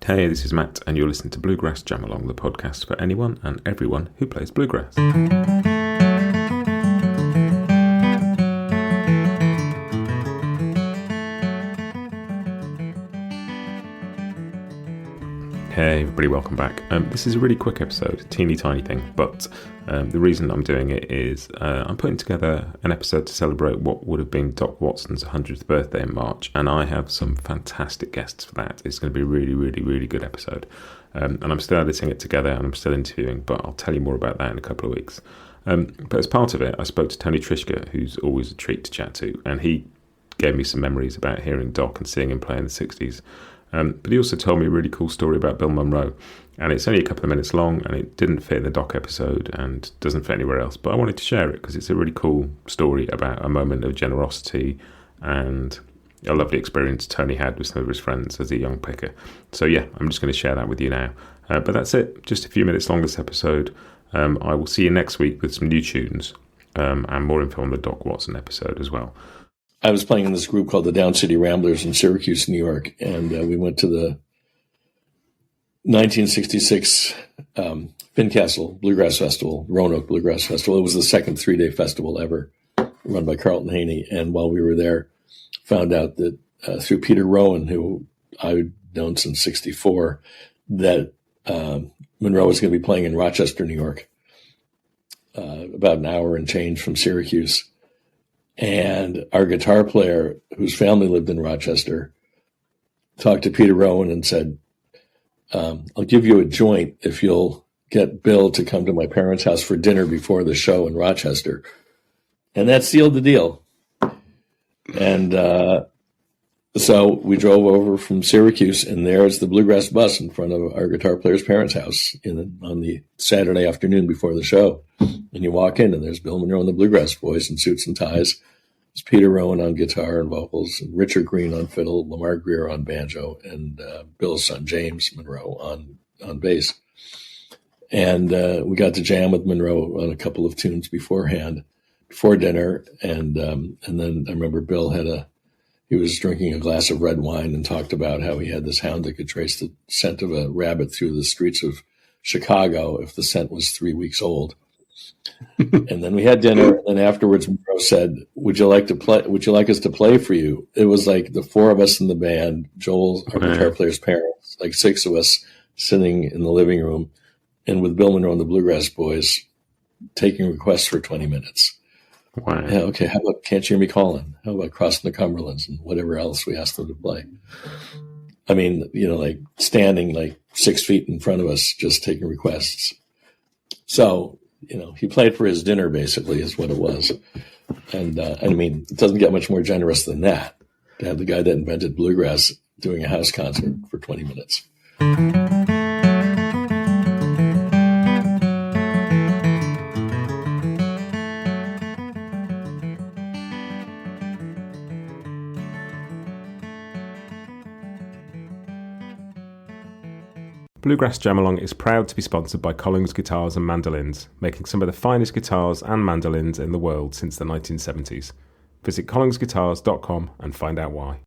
Hey, this is Matt, and you're listening to Bluegrass Jam Along, the podcast for anyone and everyone who plays bluegrass. Hey everybody, welcome back. This is a really quick episode, a teeny tiny thing, but the reason I'm doing it is I'm putting together an episode to celebrate what would have been Doc Watson's 100th birthday in March, and I have some fantastic guests for that. It's going to be a really, really, really good episode, and I'm still editing it together and I'm still interviewing, but I'll tell you more about that in a couple of weeks. But as part of it, I spoke to Tony Trischka, who's always a treat to chat to, and he gave me some memories about hearing Doc and seeing him play in the 60s. But he also told me a really cool story about Bill Monroe, and it's only a couple of minutes long and it didn't fit in the Doc episode and doesn't fit anywhere else, but I wanted to share it because it's a really cool story about a moment of generosity and a lovely experience Tony had with some of his friends as a young picker. So yeah, I'm just going to share that with you now. But that's it, just a few minutes long this episode. I will see you next week with some new tunes and more info on the Doc Watson episode as well. I was playing in this group called the Down City Ramblers in Syracuse, New York, and we went to the 1966 Fincastle Bluegrass Festival, Roanoke Bluegrass Festival. It was the second 3-day festival ever, run by Carlton Haney. And while we were there, found out that through Peter Rowan, who I'd known since '64, that Monroe was going to be playing in Rochester, New York, about an hour and change from Syracuse. And our guitar player, whose family lived in Rochester, talked to Peter Rowan and said, I'll give you a joint if you'll get Bill to come to my parents' house for dinner before the show in Rochester. And that sealed the deal. And so we drove over from Syracuse, and there's the Bluegrass bus in front of our guitar player's parents' house on the Saturday afternoon before the show. And you walk in, and there's Bill Monroe and the Bluegrass Boys in suits and ties. There's Peter Rowan on guitar and vocals, and Richard Green on fiddle, Lamar Greer on banjo, and Bill's son, James Monroe, on bass. And we got to jam with Monroe on a couple of tunes before dinner. And then I remember Bill he was drinking a glass of red wine and talked about how he had this hound that could trace the scent of a rabbit through the streets of Chicago if the scent was 3 weeks old. And then we had dinner, and afterwards Monroe said, would you like us to play for you? It was like the four of us in the band, Joel, our guitar player's parents, like six of us sitting in the living room, and with Bill Monroe and the Bluegrass Boys taking requests for 20 minutes. Wow. Yeah, okay, how about Can't You Hear Me Calling? How about Crossing the Cumberlands and whatever else we asked them to play? I mean, like standing like 6 feet in front of us, just taking requests. So, he played for his dinner, basically, is what it was. And I mean, it doesn't get much more generous than that, to have the guy that invented bluegrass doing a house concert for 20 minutes. Bluegrass Jam Along is proud to be sponsored by Collings Guitars and Mandolins, making some of the finest guitars and mandolins in the world since the 1970s. Visit collingsguitars.com and find out why.